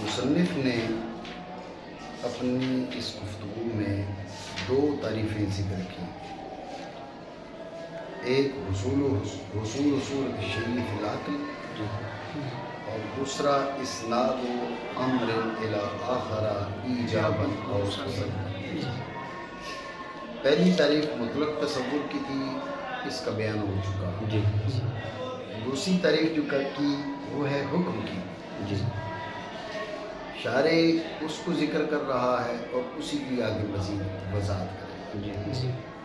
مصنف نے اپنی اس گفتگو میں دو تعریفیں ذکر کی، ایک حصول شریف العقل اور دوسرا اسناد امر الی آخر ایجابا او سلبا۔ پہلی تعریف مطلق تصور کی تھی، اس کا بیان ہو چکا۔ دوسری تعریف جو کی وہ ہے حکم کی۔ شارح اس کو ذکر کر رہا ہے اور اسی کی آگے مزید وضاحت کرے گا۔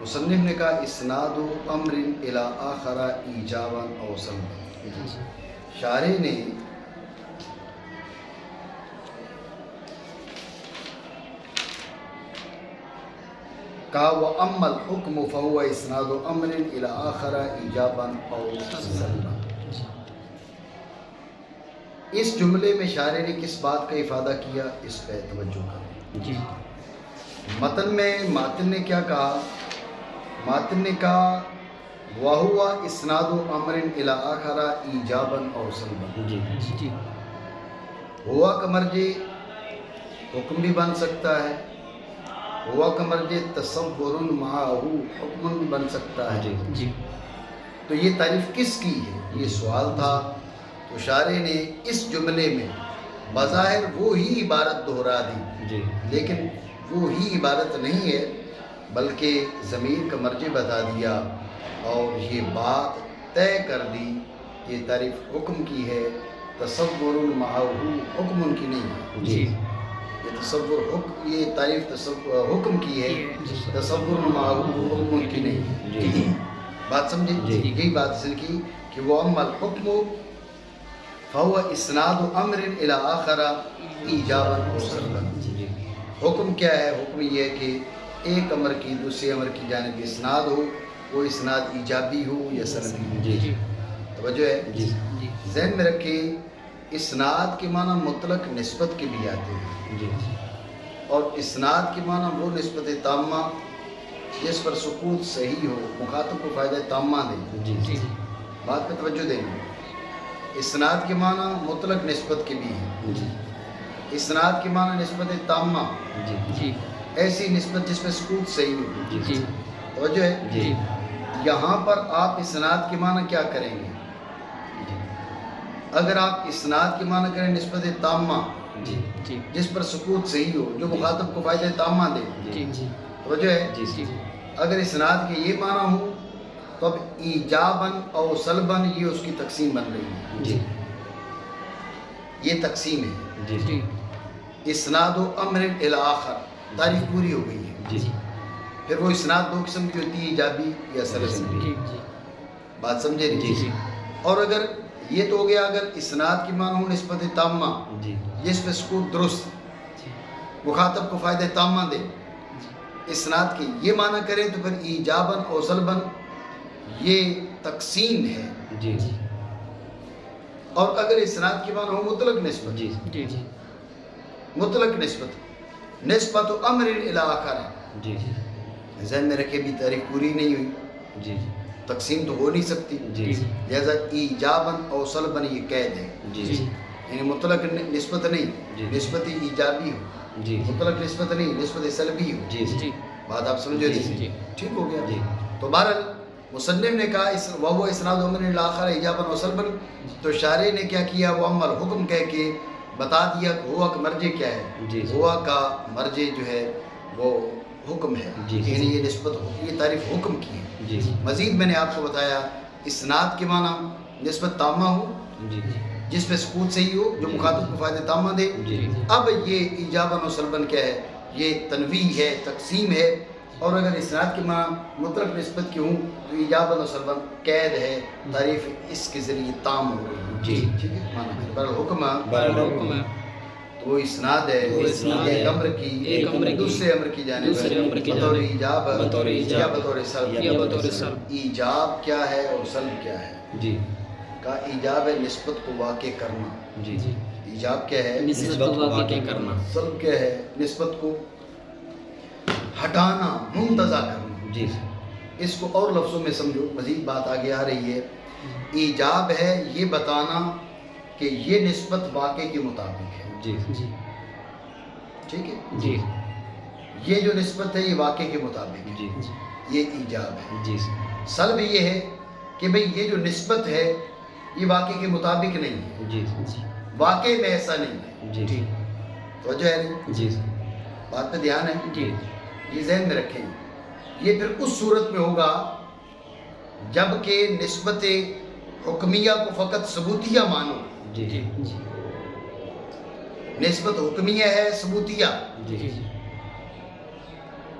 مصنف نے کہا اسناد امر الی آخر ایجابا او سلبا۔ شارح نے کہا وَأَمَّا الْحُكْمُ فَهُوَ إِسْنَادُ أَمْرٍ إِلَىٰ آخَرَ إِيجَابًا أَوْ سَلْبًا۔ اس جملے میں شارح نے کس بات کا افادہ کیا، اس پہ توجہ کریں۔ متن میں ماتن نے کیا کہا؟ ماتن نے کہا وَهُوَ إِسْنَادُ أَمْرٍ إِلَىٰ آخَرَ إِيجَابًا أَوْ سَلْبًا۔ ہوا کا مرجع حکم بھی بن سکتا ہے، ہوا کا مرجع تصور معہ حکم بھی بن سکتا ہے۔ تو یہ تعریف کس کی ہے، یہ سوال تھا۔ تو شارح نے اس جملے میں بظاہر وہی عبارت دہرا دی، لیکن وہی عبارت نہیں ہے بلکہ ضمیر کا مرجع بتا دیا اور یہ بات طے کر دی یہ تعریف حکم کی ہے، تصور معہ حکم کی نہیں ہے۔ یہ تصور حکم، یہ تعریف حکم کی ہے، تصور معہ حکم کی نہیں۔ بات سمجھے؟ یہی بات اصل کی کہ وہ اما الحکم فہو اسناد امر الی آخر ایجابا او سلبا۔ حکم کیا ہے؟ حکم یہ ہے کہ ایک امر کی دوسرے امر کی جانب اسناد ہو، وہ اسناد ایجابی ہو یا سلبی ہو۔ توجہ ہے؟ ذہن میں رکھیں اسناد کے معنی مطلق نسبت کے بھی آتے ہیں، اور اسناد کے معنی وہ نسبت تامہ جس پر سکوت صحیح ہو، مخاطب کو فائدہ تامہ دے۔ بات پہ توجہ دیں۔ اسناد کے معنی مطلق نسبت کے بھی ہیں، اسناد کے معنی نسبت تامہ، ایسی نسبت جس پہ سکوت صحیح ہو۔ توجہ ہے؟ یہاں پر آپ اسناد کے معنی کیا کریں گے؟ اگر آپ اسناد کے معنی کریں نسبت تامہ جس پر سکوت صحیح ہو، جو مخاطب کو فائدہ تامہ دے، توجہ ہے؟ اگر اسناد کے یہ معنی ہو تو اب ایجاباً او سلباً یہ اس کی تقسیم بن رہی ہے۔ یہ تقسیم ہے۔ اسناد امر الی آخر تعریف پوری ہو گئی ہے۔ پھر وہ اسناد دو قسم کی ہوتی ہے، ایجابی یا سلبی۔ بات سمجھے نہیں؟ اور اگر یہ تو ہو گیا اگر اسناد کی معنی ہو نسبت تامہ جس پہ سکوت درست، مخاطب کو فائدہ تامہ دے، اسناد کے یہ معنی کریں تو پھر ایجاباً او سلباً یہ تقسیم ہے۔ اور اگر اسناد کی معنی ہو مطلق نسبت، مطلق نسبت امر الی آخر، ذہن میں رکھے بھی تعریف پوری نہیں ہوئی، تقسیم تو ہو نہیں سکتی، لہذا ایجاباً او سلباً یہ قید ہے۔ یعنی مطلق نسبت نہیں، نسبت ایجابی ہو، مطلق نسبت نہیں، نسبت سلبی ہو۔ بات آپ سمجھو نہیں؟ ٹھیک ہو گیا۔ تو بہرحال مصنف نے کہا وَهُوَ إِسْنَادُ أَمْرٍ إِلَىٰ آخَرَ إِيجَابًا أَوْ سَلْبًا، تو شارح نے کیا کیا؟ وَأَمَّا الْحُكْمُ کہہ کے بتا دیا کہ ہوا کا مرجع کیا ہے۔ ہوا کا مرجع جو ہے وہ حکم ہے، یعنی یہ نسبت یہ تعریف حکم کی ہے۔ مزید میں نے آپ کو بتایا اسناد کے معنی نسبت تامہ ہو جس پہ سکوت صحیح ہو، جو مخاطب کو فائدہ تامہ دے۔ اب یہ ایجاباً و سلباً کیا ہے؟ یہ تنویع ہے، تقسیم ہے۔ اور اگر اسناد کے معنی مطلق نسبت کی ہوں تو ایجاباً و سلباً قید ہے، تعریف اس کے ذریعے تام ہو گئی۔ ٹھیک ہے؟ معنی برالحکم تو وہ اسناد ہے، ایک امر کی دوسرے امر کی جانب بطور ایجاب یا بطور سلب۔ ایجاب کیا ہے اور سلب کیا ہے؟ کہا ایجاب ہے نسبت کو واقع کرنا۔ ایجاب کیا ہے؟ نسبت کو واقع کرنا۔ سلب کیا ہے؟ نسبت کو ہٹانا، منتزع کرنا۔ اس کو اور لفظوں میں سمجھو، مزید بات آگے آ رہی ہے۔ ایجاب ہے یہ بتانا کہ یہ نسبت واقع کے مطابق ہے. جی جی ٹھیک ہے جی یہ جو نسبت ہے یہ واقع کے مطابق ہے. جی یہ ایجاب ہے. جی سلب یہ ہے کہ بھئی یہ جو نسبت ہے یہ واقع کے مطابق نہیں ہے. جی واقع میں ایسا نہیں ہے. جی توجہ ہے نہیں؟ جی بات پہ دھیان ہے. جی یہ ذہن میں رکھیں. یہ پھر اس صورت میں ہوگا جب کہ نسبت حکمیہ کو فقط ثبوتیہ مانو. جی جی نسبت حکمیہ ہے ثبوتیہ. جی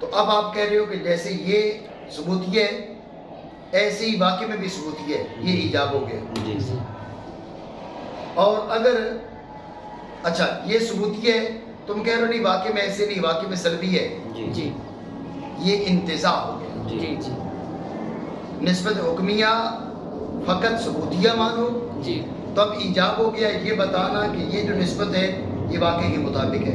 تو اب آپ کہہ رہے ہو کہ جیسے یہ ثبوتیہ ہے ایسے ہی واقع میں بھی ثبوتیہ ہے. یہ ایجاب ہو گیا. جی اور اگر اچھا یہ ثبوتیہ ہے تم کہہ رہے ہو نہیں واقع میں ایسے نہیں واقع میں سلبی ہے. جی یہ انتزاع ہو گیا. جی جی نسبت حکمیہ فقط ثبوتیہ مانو جی تب ایجاب ہو گیا یہ بتانا کہ یہ جو نسبت ہے یہ واقع کے مطابق ہے.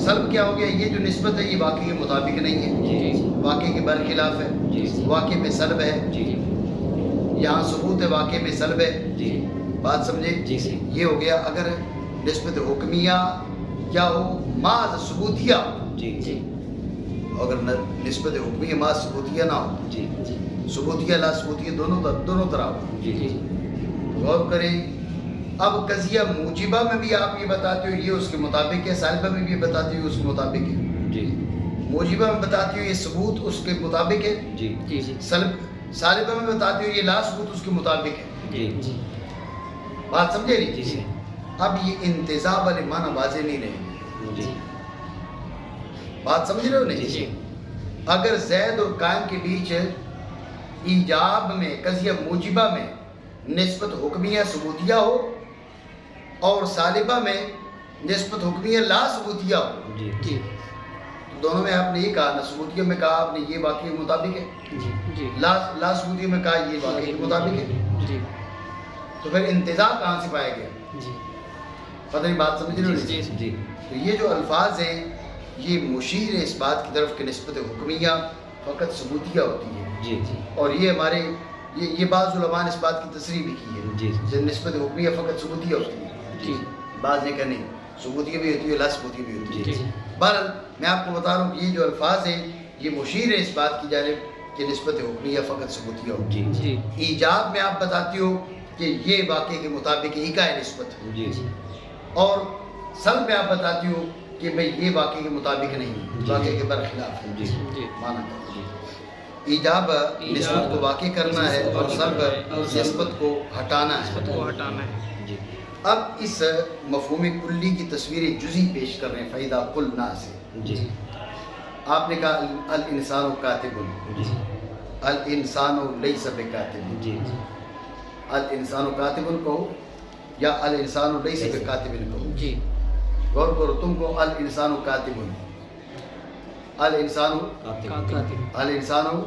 سلب کیا ہو گیا یہ جو نسبت ہے یہ واقع کے مطابق نہیں ہے. واقع کے برخلاف ہے. واقع میں سلب ہے. یہاں ثبوت ہے واقع میں سلب ہے. بات سمجھے. یہ ہو گیا اگر نسبت حکمیہ کیا ہو محض ثبوتیہ. اگر نسبت حکمیہ محض ثبوتیہ نہ ہو ثبوتیہ لا ثبوتیہ دونوں طرح ہو. غور کریں. اب قضیہ موجبہ میں بھی آپ یہ بتاتے ہو یہ اس کے مطابق ہے. سالبہ میں بھی یہ بتاتے ہو اس کے مطابق ہے. موجبہ میں بتاتے ہو یہ ثبوت اس کے مطابق ہے. سالبہ میں بتاتے ہو یہ لا ثبوت اس کے مطابق ہے. بات سمجھے نہیں. اب یہ انتزاع والے معنی واضح نہیں رہے. بات سمجھ رہے ہو نہیں. اگر زید اور قائم کے بیچ ایجاب میں قضیہ موجبہ میں نسبت حکمیہ ثبوتیہ ہو اور سالبہ میں نسبت حکمیہ لا ثبوتیہ ہو تو دونوں میں آپ نے یہ کہا نا. ثبوتیہ میں کہا آپ نے یہ واقعی کے مطابق ہے. لا ثبوتیہ میں کہا یہ واقعی کے مطابق ہے. تو پھر انتزاع کہاں سے پایا گیا؟ پتہ نہیں بات سمجھ رہے ہو. تو یہ جو الفاظ ہیں یہ مشیر ہے اس بات کی طرف کہ نسبت حکمیہ فقط ثبوتیہ ہوتی ہے. اور یہ ہمارے یہ بعض علماء نے اس بات کی تصریح بھی کی ہے کہ نسبت حکمیہ فقط ثبوتیہ ہوتی ہے. بعض نے کہا نہیں ثبوتیہ بھی ہوتی ہے لا ثبوتیہ بھی ہوتی ہے. بہرحال میں آپ کو بتا رہا ہوں کہ یہ جو الفاظ ہیں یہ مشیر ہے اس بات کی جانب کہ نسبت حکمیہ فقط ثبوتیہ ہوتی ہے. ایجاب میں آپ بتاتی ہو کہ یہ واقع کے مطابق ہی کا ہے نسبت. اور سلب میں آپ بتاتی ہو کہ بھئی یہ واقع کے مطابق نہیں واقع کے برخلاف ہے. مانا ایجاب نسبت کو واقع کرنا ہے اور سلب نسبت کو ہٹانا ہے. اب اس مفہوم کلی کی تصویر جزئی پیش کر رہے ہیں فَإِذَا قُلْنَا سے. آپ نے کہا الانسان کاتب الانسان لیس بکاتب. الانسان کاتب کہو یا الانسان لیس بکاتب کہو. غور کرو تم کو الانسان کاتب الانسان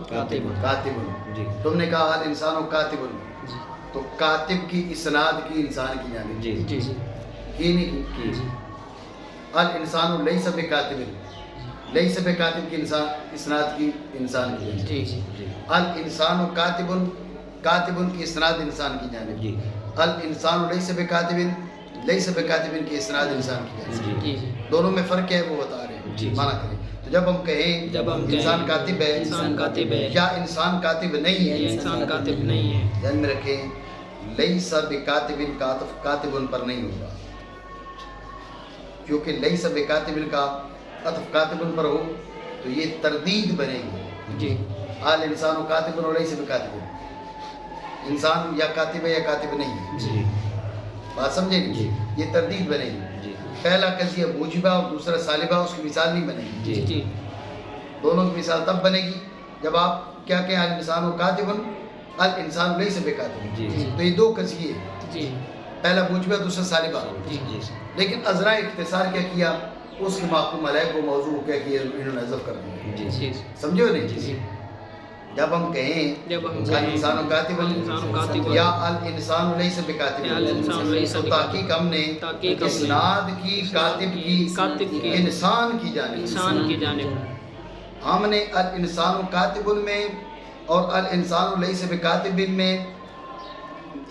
کاتب تم نے کہا الانسان کاتب تو کاتب کی اسناد کی انسان کی جانب کی نہیں کی. الانسان لیس بکاتب لیس بکاتب کی انسان اسناد کی انسان کی جانب. الانسان کاتب کاتب کی اسناد انسان کی جانب. الانسان لیس بکاتب لیس بکاتب کی اسناد انسان کی جانب. دونوں میں فرق ہے وہ بتا رہے ہیں. مانا کریں تو جب ہم کہیں انسان کاتب ہے یا انسان کاتب نہیں ہے ذہن میں رکھیں لیس بکاتب کاتب پر نہیں ہوگا کیونکہ لیس بکاتب کا عطف کاتب پر ہو تو یہ تردید بنے گی. الانسان کاتب اور لیس بکاتب انسان یا کاتب ہے یا کاتب نہیں ہے. بات سمجھے گی یہ تردید بنے گی. پہلا قضیہ موجبہ اور دوسرا سالبہ اس کی مثال نہیں بنے گی. دونوں کی مثال تب بنے گی جب آپ کیا کہیں الانسان کاتب الانسان لیس بکاتب. تو یہ دو قضیے پہلا موجبہ دوسرا سالبہ. لیکن ازرا اختصار کیا کیا اس کے محکوم علیہ کو موضوع کیا کیا انہوں نے حذف کر دیا. سمجھے ہو نہیں. جب ہم کہیں الانسان کاتب یا الانسان لیس بکاتب تو تحقیق ہم نے اسناد کی کاتب کی انسان کی جانب ہم نے الانسان کاتب میں اور الانسان لیس بکاتب میں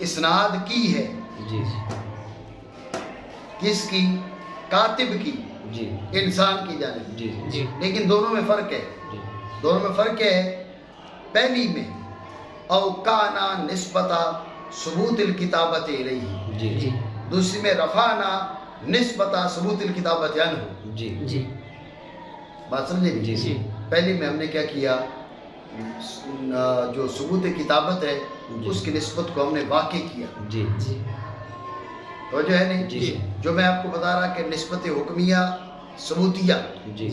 اسناد کی ہے جی کس کی؟ کاتب کی، جی انسان کی جانب. جی جی لیکن دونوں میں فرق ہے. جی دونوں میں فرق ہے. پہلی میں او کانا نسبتا ثبوت الکتابت الیہ، جی جی دوسری میں رفعنا نسبتا ثبوت الکتابت عنہ. جی جی بات سمجھے؟ جی جی پہلی میں ہم نے کیا کیا، جو ثبوت کتابت ہے جی. اس کی نسبت کو ہم نے واقع کیا. جی جی تو جو ہے نہیں، جی جو میں آپ کو بتا رہا کہ نسبت حکمیہ ثبوتیہ، جی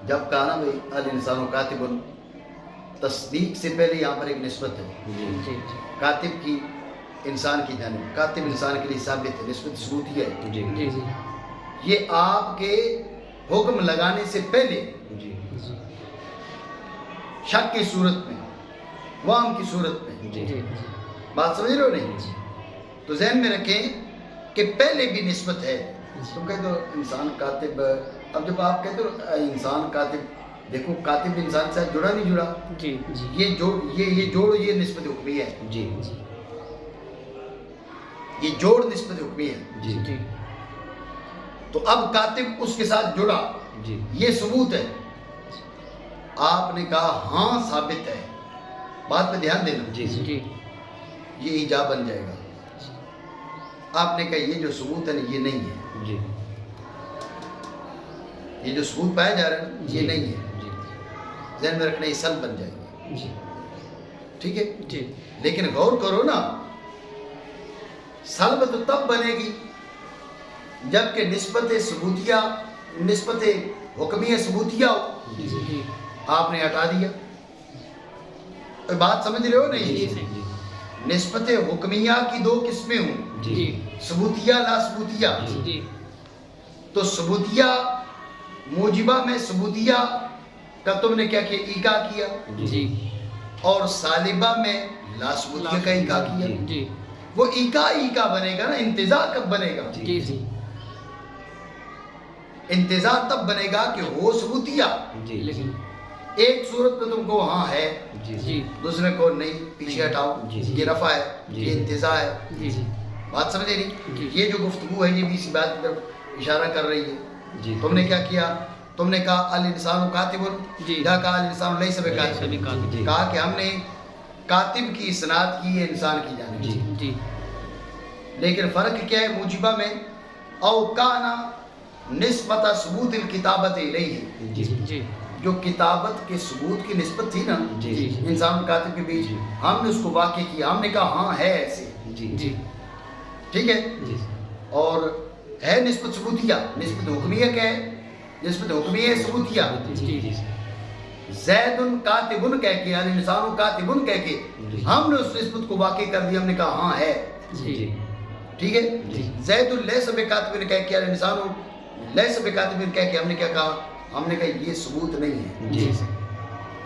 جب کہا نا بھائی الانسان کاتب، تصدیق سے پہلے یہاں پر ایک نسبت ہے جی جی کاتب کی انسان کی جانب. کاتب انسان کے لیے ثابت ہے، نسبت ثبوتیہ ہے. جی جی جی یہ آپ کے حکم لگانے سے پہلے جی شک کی صورت میں، وہم کی صورت میں. جی جی بات سمجھ رہے ہو نہیں؟ تو ذہن میں رکھیں کہ پہلے بھی نسبت ہے. تم کہتے ہو انسان کاتب، اب جب آپ کہتے ہو انسان کاتب، دیکھو کاتب انسان سے جڑا نہیں جڑا، جی جی یہ جوڑ یہ نسبت حکمی ہے. جی یہ جوڑ نسبت حکمی ہے. جی جی تو اب کاتب اس کے ساتھ جڑا، جی یہ ثبوت ہے. آپ نے کہا ہاں ثابت ہے، بات پہ دھیان دینا، جی جی یہ ایجاب بن جائے گا. آپ نے کہا یہ جو ثبوت ہے نا یہ نہیں ہے، جی یہ جو ثبوت پایا جا رہا ہے نا یہ نہیں ہے. جی ذہن میں رکھنا یہ سلب بن جائے گی. جی ٹھیک ہے؟ جی لیکن غور کرو نا، سلب تو تب بنے گی جبکہ نسبت ثبوتیہ، نسبت حکمیہ ثبوتیہ ہو. جی آپ نے ہٹا دیا. بات سمجھ رہے ہو نہیں؟ جی نسبت حکمیہ کی دو قسمیں ہوں، جی ثبوتیہ لا ثبوتیہ. جی تو ثبوتیہ موجبہ میں ثبوتیہ کا تم نے کیا کیا؟ ایکا کیا. جی اور سالبہ میں لا ثبوتیہ کا ایکا کیا. جی وہ ایکا بنے گا نا، انتزاع کب بنے گا؟ جی جی انتزاع تب بنے گا کہ ہو ثبوتیہ. جی لیکن ایک صورت میں تم کو ہاں ہے، جی دوسرے کو نہیں، پیچھے ہٹاؤ، جی. یہ رفع ہے، جی. یہ انتزاع ہے. جی جی بات سمجھے جی. نہیں؟ یہ جو گفتگو ہے یہ بھی اسی بات کی طرف اشارہ کر رہی ہے. جی تم نے کیا کیا؟ تم نے کہا الانسان کاتب، جی. یا کہا الانسان لیس بکاتب. سبھی کاتب. جی. کہا کہ ہم نے کاتب کی اسناد کی ہے انسان کی جانب. جی. جی لیکن فرق کیا ہے موجبہ میں؟ او کانا نسبت ثبوت الکتابت الیہ، جی جی جو کتابت کے ثبوت کی نسبت تھی نا جی انسان اور کاتب کے بیچ، جی. ہم نے اس کو واقع کیا. ہم نے کہا ہاں ہے ایسے. جی جی ٹھیک ہے؟ جی اور ہے نسبت ثبوتیہ. نسبت حکمیہ کیا ہے؟ نسبت حکمیہ ثبوتیہ. جی جی زید کاتب کہہ کے، الانسان کاتب کہہ کے ہم نے اس نسبت کو واقع کر دیا. ہم نے کہا ہاں ہے. جی ٹھیک ہے؟ جی. زید لیس بکاتب کہہ کے، الانسان لیس بکاتب کہہ کے ہم نے کیا کہا؟ ہم نے کہا یہ ثبوت نہیں ہے. جی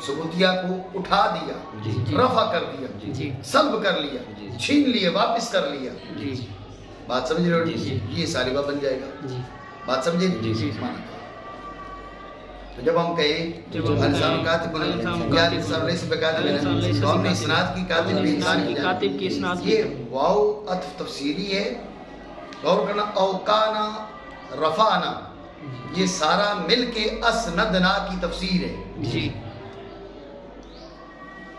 ثبوتیہ کو اٹھا دیا، جی رفع کر دیا، جی سلب کر لیا، جی. چھین لیا، واپس کر لیا. جی بات سمجھ رہے ہو؟ جی. یہ سالبہ بن جائے گا. جی بات سمجھے؟ جی. جی. تو جب ہم کہیں جب ہم انسان کہیں کاتب الانسان یا کاتب انسان لیس بکاتب الانسان لیس تو ہم نے بکاتب اسناد کی کاتب بھی انسان کی کاتب کی اسناد جانب. کی. یہ واو عطف تفسیری ہے. غور کرنا، اوکانا رفعنا، یہ سارا مل کے اسندنا کی تفسیر ہے. جی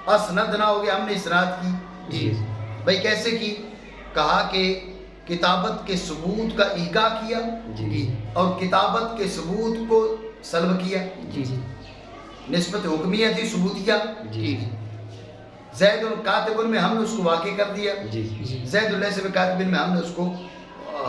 اسندنا ہو گیا ہم نے اسناد کی. جی بھئی کیسے کی؟ کہا کہ کتابت کے ثبوت کا ایگا کیا جی اور کتابت کے ثبوت کو سلب کیا. جی نسبت حکمیہ تھی ثبوتیہ. جی زید کاتب میں ہم نے اس کو واقع کر دیا. جی زید لیس بکاتب میں ہم نے اس کو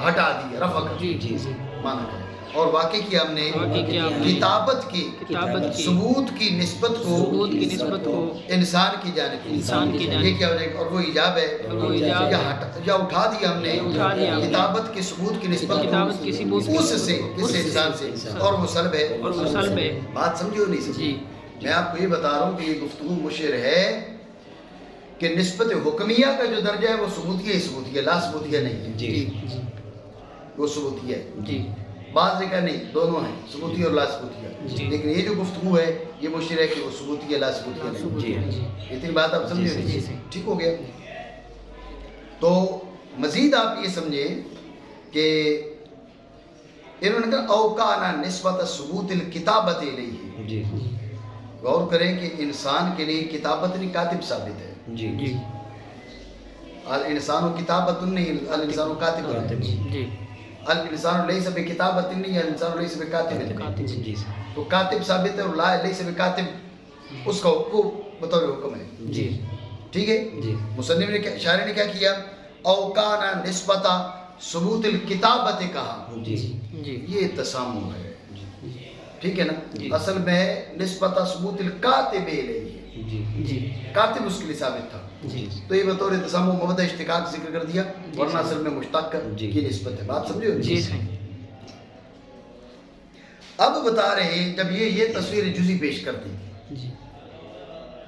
ہٹا دیا، رفع کر جی دیا، جی مانا کر. اور واقع کیا ہم نے واقع کیا ہم نے کتابت کی کتابت کی ثبوت کی نسبت کو ثبوت کی نسبت کو انسان کی جانب. انسان کی جانب. یہ کیا ہو جائے گا؟ اور وہ ایجاب ہے. وہ ایجاب ہے. یا اٹھا دیا ہم نے اٹھا دیا ہم نے کتابت کے ثبوت کی نسبت کتابت کی ثبوت کی اس سے، کس سے؟ انسان سے. اور وہ سلب ہے. اور وہ سلب ہے. بات سمجھو نہیں سمجھو؟ جی میں آپ کو یہ بتا رہا ہوں کہ یہ گفتگو مشیر ہے کہ نسبت حکمیہ کا جو درجہ ہے وہ ثبوتیہ ہی ثبوتیہ، لا ثبوتیہ نہیں ہے. جی جی وہ ثبوتیہ ہے. جی بعض جگہ نہیں، دونوں ہیں، ثبوتیہ اور لا ثبوتیہ. جی. لیکن یہ جو گفتگو ہے یہ مشیر ہے کہ وہ ثبوتیہ لا ثبوتیہ نہیں. جی. اتنی بات آپ سمجھے؟ جی. ٹھیک ہو گیا. تو مزید آپ یہ سمجھیں کہ انہوں نے کہا اوکانا نسبت ثبوت الکتابت الیہ. جی غور کریں کہ انسان کے لیے کتابت نہیں کاتب ثابت ہے. جی جی الانسان کتابت نہیں الانسان کاتب کاتب. جی الانسان لیس بکتابت نہیں الانسان لیس بکاتب. کاتب. جی تو کاتب ثابت ہے اور لا لیس بکاتب اس کا وہ بطور حکم ہے. جی ٹھیک ہے. جی مصنف نے شاعر نے کیا کیا اوکانا نسبت ثبوت الکتابت کہا. جی جی یہ تسامح ہے. ٹھیک ہے نا. جی. اصل میں نسبت ثبوت الکاتب الیہ جی جی کاتب اس کے لیے ثابت تھا. جی تو یہ بطور تسامح مبدا اشتقاق ذکر کر دیا ورنہ اصل میں مشتق جی. کی نسبت ہے. بات سمجھے. جی صحیح. اب بتا رہے ہیں جب یہ تصویر جزی پیش کر دی جی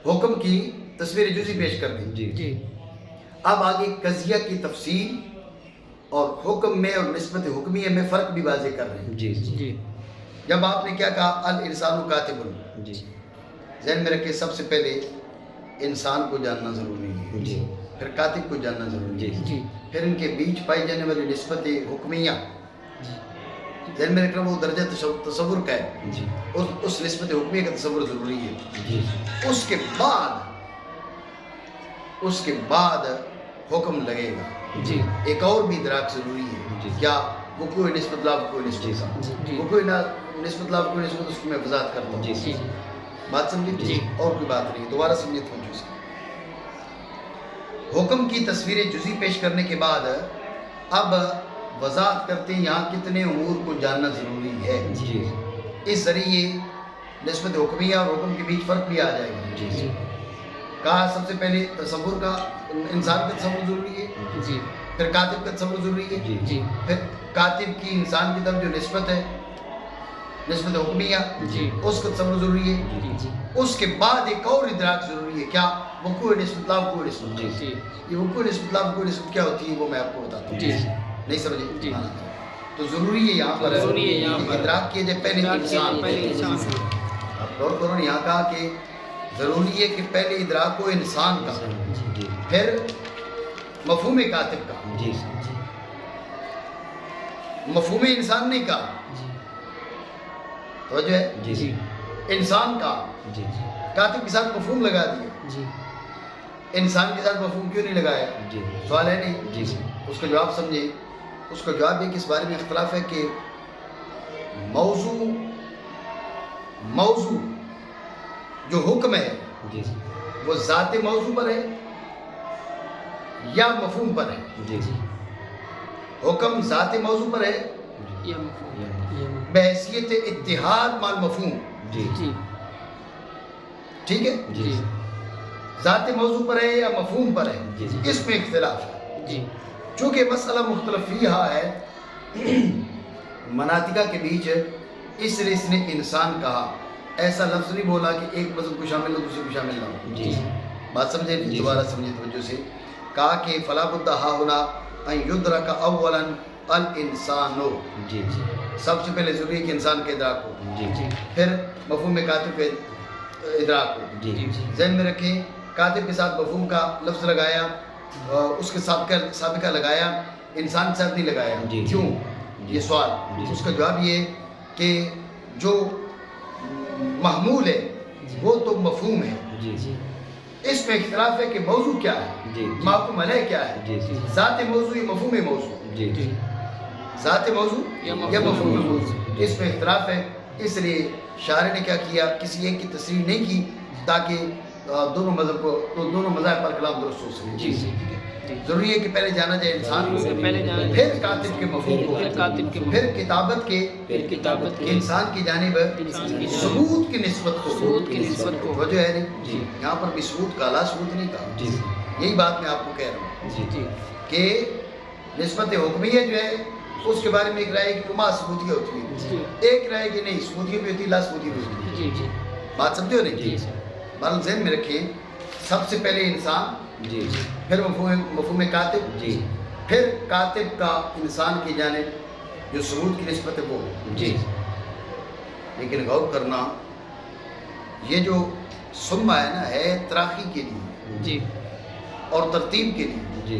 حکم کی تصویر جزی پیش کر دی. جی جی اب آگے قضیہ کی تفصیل اور حکم میں اور نسبت حکمیہ میں فرق بھی واضح کر رہے ہیں. جی جی جب آپ نے کیا کہا الانسان کاتب جی ذہن میں رکھے سب سے پہلے انسان کو جاننا ضروری ہے جی پھر کاتب کو جاننا ضروری ہے جی پھر ان کے بیچ پائی جانے والی نسبت حکمیہ جی ذہن میں رکھنا وہ درجہ تصور کا ہے. جی اس نسبت حکمیہ کا تصور ضروری ہے. جی اس کے بعد حکم لگے گا. جی ایک اور بھی ادراک ضروری جی. ہے. کیا وقوع نسبت لا وقوع جی. نسبت جی. وقوع نسبت لا وقوع نسبت اس کی میں وضاحت کرتا ہوں. جی. جی بات سمجھے. جی. اور کوئی بات نہیں دوبارہ سمجھے توجہ سے. حکم کی تصویر جزی پیش کرنے کے بعد اب وضاحت کرتے ہیں یہاں کتنے امور کو جاننا ضروری ہے. جی اس ذریعے نسبت حکمیہ اور حکم کے بیچ فرق بھی آ جائے گا. جی جی کہا سب سے پہلے تصور کا انسان کا تصور ضروری ہے جی پھر کاتب کا تصور ضروری ہے جی جی پھر کاتب کی انسان کی طرف جو نسبت ہے نسبت حکمیہ جی اس کا تصور ضروری ہے. جی اس کے بعد ایک اور ادراک ضروری ہے. کیا وقوع نسبت لا وقوع نسبت. جی. جی یہ وقوع نسبت لا وقوع نسبت کیا ہوتی ہے وہ میں آپ کو بتاتا ہوں. جی نہیں سمجھے. جی. تو ضروری ہے یہاں پر ضروری ہے یہاں پر ادراک کیے جائے پہلے انسان. پہلے انسان. اب غور کرو یہاں کہا کہ ضروری ہے کہ پہلے ادراک ہو انسان کا جی پھر مفہوم کاتب کا. جی مفہوم انسان نہیں کہا توجہ ہے. جی جی انسان کا جی کاتب کے ساتھ مفہوم لگا دیا. جی انسان کے ساتھ مفہوم کیوں نہیں لگایا؟ جی سوال ہے نہیں. جی اس کا جواب سمجھے. اس کا جواب یہ کہ اس بارے میں اختلاف ہے کہ موضوع جو حکم ہے جی وہ ذات موضوع پر ہے یا مفہوم پر ہے. جی حکم ذات موضوع پر ہے یہ مفہوم. یہ مفہوم. بحیثیت اتحاد مال مفہوم. جی جی ٹھیک ہے. جی ذات موضوع پر ہے یا مفہوم پر ہے جی. اس میں اختلاف ہے. جی چونکہ مسئلہ مختلف یہاں ہے مناطقہ کے بیچ اس لیے اس نے انسان کہا. ایسا لفظ نہیں بولا کہ ایک مذہب کو شامل ہو دوسرے کو شامل نہ ہو. جی بات سمجھے نہیں. جی. دوبارہ سمجھے توجہ سے. کہا کہ فلا بد ہا ہونا ان یدرک اولا الانسان. جی سب سے پہلے ضروری ہے کہ انسان کا ادراک ہو جی جی پھر مفہوم کاتب کا ادراک ہو. جی ذہن میں رکھیں کاتب کے ساتھ مفہوم کا لفظ لگایا اس کے سابقہ لگایا انسان کے ساتھ نہیں لگایا. جی. کیوں جی. یہ سوال. جی. اس کا جواب یہ کہ جو محمول ہے وہ تو مفہوم ہے. جی جی اس میں اختلاف ہے کہ موضوع کیا ہے جی محکوم علیہ کیا ہے. جی ذات موضوع یا مفہوم موضوع. جی جی ذات موضوع یا یا مفہوم مفہوم موضوع. موضوع. اس میں اختلاف ہے. اس لیے شاعر نے کیا کیا کسی ایک کی تصریح نہیں کی تاکہ دونوں مذاہب پر کلام درست ہو سکے. جی جی ضروری ہے کہ پہلے جانا جائے انسان کو پہلے جانا جائے. پھر کاتب کے مفہوم کو پھر کاتب کے مفہوم. پھر کتابت کے پھر کتابت کہ کے انسان کی جانب انسان کی جانب ثبوت کی نسبت کو ثبوت کی نسبت کو. توجہ ہے نہیں. جی. یہاں پر بھی ثبوت کا اعلیٰ ثبوت نہیں کہا. جی یہی بات میں آپ کو کہہ رہا ہوں جی جی کہ نسبت حکمیہ جو ہے اس کے بارے میں ایک رائے کہ وہ ما ثبوتیہ ہوتی ہے. جی ایک رائے کہ نہیں ثبوتیہ بھی ہوتی ہے لا ثبوتیہ بھی ہوتی ہے. جی جی بات سمجھے ہو نہیں. جی بل ذہن میں رکھیں سب سے پہلے انسان جی پھر مفہوم کاتب جی پھر کاتب کا انسان کی جانب جو ثبوت کی نسبت ہے وہ. جی لیکن غور کرنا یہ جو سمہ ہے نا ہے تراخی کے لیے جی اور ترتیب کے لیے. جی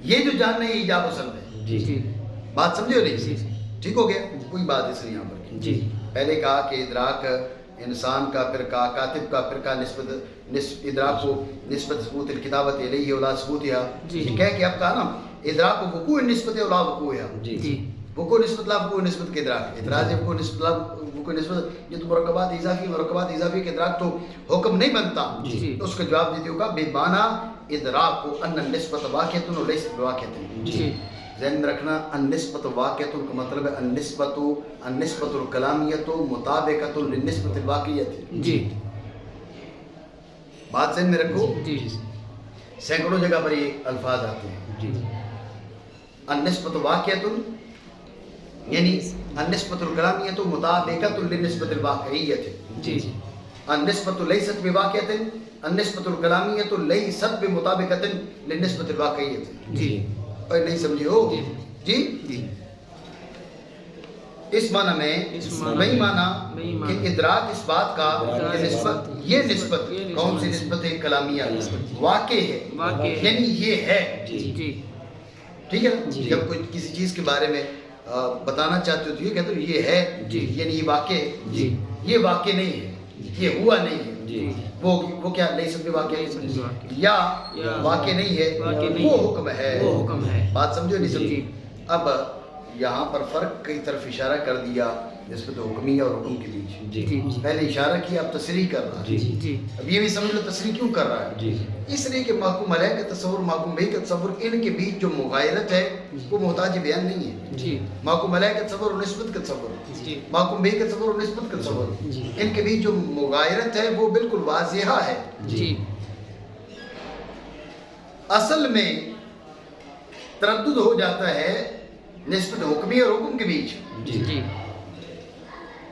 یہ جو جاننا ہے یہ ایجاب و سلب ہے. جی جی بات سمجھے ہو نہیں؟ جی ٹھیک ہو گیا. کوئی بات اس لیے یہاں پر جی پہلے کہا کہ ادراک انسان کا، پھر کہا کاتب کا، پھر کہا نسبت ادراک کو نسبت ثبوت الکتابت الیہ ولا ثبوتہا. جی. یہ کہہ کے اب کہا نا ادراک کو وقوع نسبت ولا وقوعہا. جی وقوع نسبت لا وقوع نسبت کے ادراک. ادراک وقوع نسبت لا وقوع نسبت، یہ تو مرکبات اضافی کے ادراک تو حکم نہیں بنتا. جی. تو اس کا جواب دیتے ہوگا بے معنی ادراک کو ان النسبت واقعۃ ولیست بواقعۃ. جی ذہن میں رکھنا النسبت واقعۃ کا مطلب ہے النسبت الکلامیۃ مطابقۃ للنسبت الواقعیۃ. جی بات ذہن میں رکھو. جی سینکڑوں جگہ پر یہ الفاظ آتے ہیں. جی النسبت واقعۃ یعنی النسبت الکلامیۃ مطابقۃ للنسبت الواقعیۃ. جی النسبت لیست بواقعۃ، النسبت الکلامیۃ لیست بمطابقۃ للنسبت الواقعیۃ. جی اور نہیں سمجھے ہو؟ جی جی اس معنی میں اس معنی وہی میں معنی وہی کہ معنی ادراک اس بات کا کہ نسبت یہ نسبت کون سی نسبت ہے؟ کلامیہ واقع ہے، واقع ہے. یعنی یہ ہے. جی جی ٹھیک ہے نا؟ جی. جب کوئی کسی چیز کے بارے میں بتانا چاہتے ہو تو یہ کہتے ہو یہ ہے، جی. یعنی یہ واقع ہے. جی یہ واقع نہیں ہے، یہ ہوا نہیں ہے. جی وہ کیا نہیں سب واقع لیست بواقع. یا یا واقع نہیں ہے، واقع نہیں وہ ہے. حکم ہے. وہ حکم ہے. بات سمجھو نہیں سمجھی؟ جی. اب یہاں پر فرق کی طرف اشارہ کر دیا نسبت حکمیہ اور حکم کے بیچ. جی جی پہلے اشارہ کیا، اب تصریح کر رہا ہے. جی اب یہ بھی سمجھ لو تصریح کیوں کر رہا ہے. اس لیے کہ محکوم علیہ کا تصور، محکوم بہ کا تصور، ان کے بیچ جو مغایرت ہے وہ محتاج بیان نہیں ہے. جی محکوم علیہ کا تصور اور نسبت کا تصور، جی محکوم بہ کا تصور اور نسبت کا تصور، جی. ان کے بیچ جو مغایرت ہے وہ بالکل واضحہ ہے. جی اصل میں تردد ہو جاتا ہے نسبت حکمی اور حکم کے بیچ. جی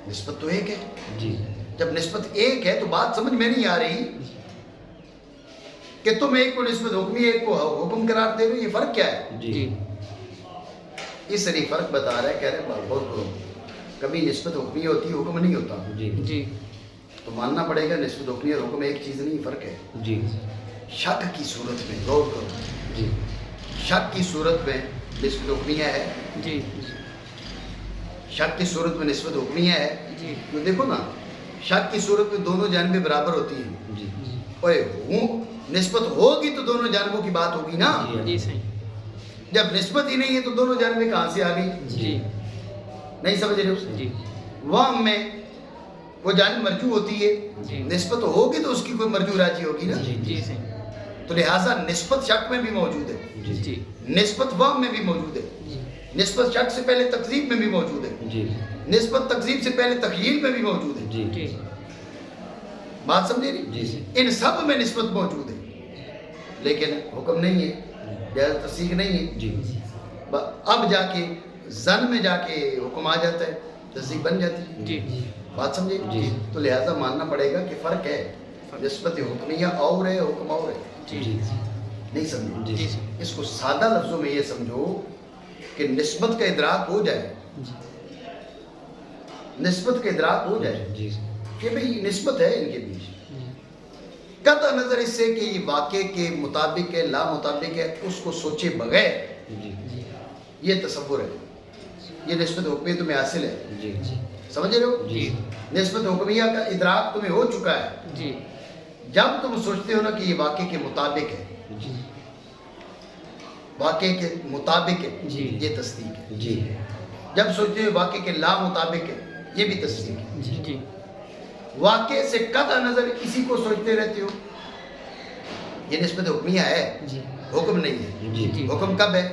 نسبت تو ایک ہے. جی جب نسبت ایک ہے تو بات سمجھ میں نہیں آ رہی کہ تم ایک کو نسبت حکمی ایک کو حکم قرار دے رہے ہو. یہ فرق کیا ہے؟ جی اس لیے فرق بتا رہا ہے. کہہ رہے ہیں بہت کرو، کبھی نسبت حکمی ہوتی ہے، حکم نہیں ہوتا. جی تو ماننا پڑے گا نسبت حکمی اور حکم ایک چیز نہیں، فرق ہے. جی شک کی صورت میں غور کرو. جی شک کی صورت میں نسبت حکمیہ ہے، جی شک کی صورت میں نسبت حکمیہ ہے. جی تو دیکھو نا، شک کی صورت میں دونوں جانبیں برابر ہوتی ہیں. جی اوے ہوں نسبت ہوگی تو دونوں جانبوں کی بات ہوگی نا. جی صحیح. جب نسبت ہی نہیں ہے تو دونوں جانبیں کہاں سے آ گئی؟ جی نہیں سمجھ رہے ہو؟ جی وہاں میں وہ جانب مرجوع ہوتی ہے، جی. نسبت ہوگی تو اس کی کوئی مرجوع راجی ہوگی نا. جی صحیح. تو لہٰذا نسبت شک میں بھی موجود ہے، جی نسبت وہم میں بھی موجود ہے، نسبت شک سے پہلے تکذیب میں بھی موجود ہے، جی نسبت تکذیب سے پہلے تخیل میں بھی موجود ہے. جی بات سمجھے نہیں؟ جی ان سب میں نسبت موجود ہے، لیکن حکم نہیں ہے، لہذا تصدیق نہیں ہے. جی اب جا کے زن میں جا کے حکم آ جاتا ہے، تصدیق بن جاتی ہے. جی بات سمجھے؟ جی. تو لہذا ماننا پڑے گا کہ فرق ہے. نسبت حکمیہ اور ہے، حکم اور ہے. جی نہیں سمجھے؟ جی اس کو سادہ لفظوں میں یہ سمجھو کہ نسبت کا ادراک ہو جائے، نسبت کا ادراک ہو جائے جی کہ بھئی نسبت ہے ان کے بیچ، قطع نظر اس سے کہ یہ واقع کے مطابق ہے لا مطابق ہے، اس کو سوچے بغیر یہ تصور ہے. یہ نسبت حکمیہ تمہیں حاصل ہے. سمجھ رہے ہو؟ جی نسبت حکمیہ کا ادراک تمہیں ہو چکا ہے. جی جب تم سوچتے ہو نا کہ یہ واقع کے مطابق ہے، واقع کے مطابق ہے، جی. یہ تصدیق ہے. جی جب سوچتے ہو واقع کے لا مطابق ہے، یہ بھی تصدیق ہے. جی واقع سے قطع نظر اسی کو سوچتے رہتے ہو، یہ نسبت حکمیہ ہے، حکم نہیں ہے. جی حکم کب ہے؟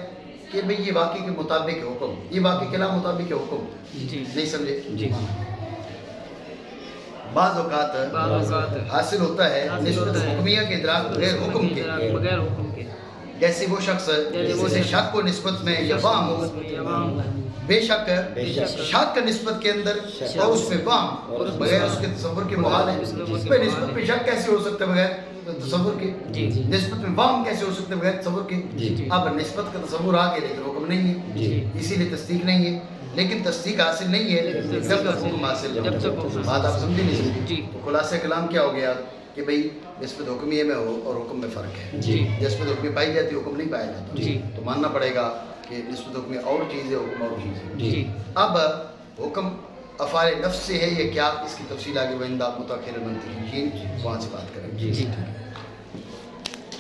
کہ بھئی یہ واقع کے مطابق ہے حکم، یہ واقع کے لا مطابق ہے حکم. جی نہیں سمجھے؟ جی بعض اوقات حاصل ہوتا ہے حاصل نسبت ہوتا ہے حکمیہ کے ادراک بغیر حکم کے. بغیر حکم کے. جیسے وہ شخص جسے شک و نسبت میں یا وہم ہو، بے شک شک نسبت کے اندر اور اس میں وہم بغیر اس کے تصور کے محال ہے. بھئی نسبت میں شک کیسے ہو سکتا ہے بغیر تصور کے؟ نسبت میں وہم کیسے ہو سکتا ہے بغیر تصور کے؟ اب نسبت کا تصور آ گیا لیکن حکم نہیں ہے، اسی لیے تصدیق نہیں ہے. لیکن تصدیق حاصل نہیں ہے جب تک حکم حاصل ہے. بات آپ سمجھے نہیں؟ جی. تو خلاصہ کلام کیا ہو گیا کہ بھئی نسبت حکمیہ میں ہو اور حکم میں فرق ہے. جی نسبت حکمیہ پائی جاتی ہے، حکم نہیں پایا جاتا. جی تو ماننا پڑے گا کہ نسبت حکمیہ اور چیز ہے، حکم اور چیز ہے. جی اب حکم افعال نفس سے ہے یہ کیا، اس کی تفصیل آگے وہندہ متاخر منطقین وہاں سے بات کریں گے. جی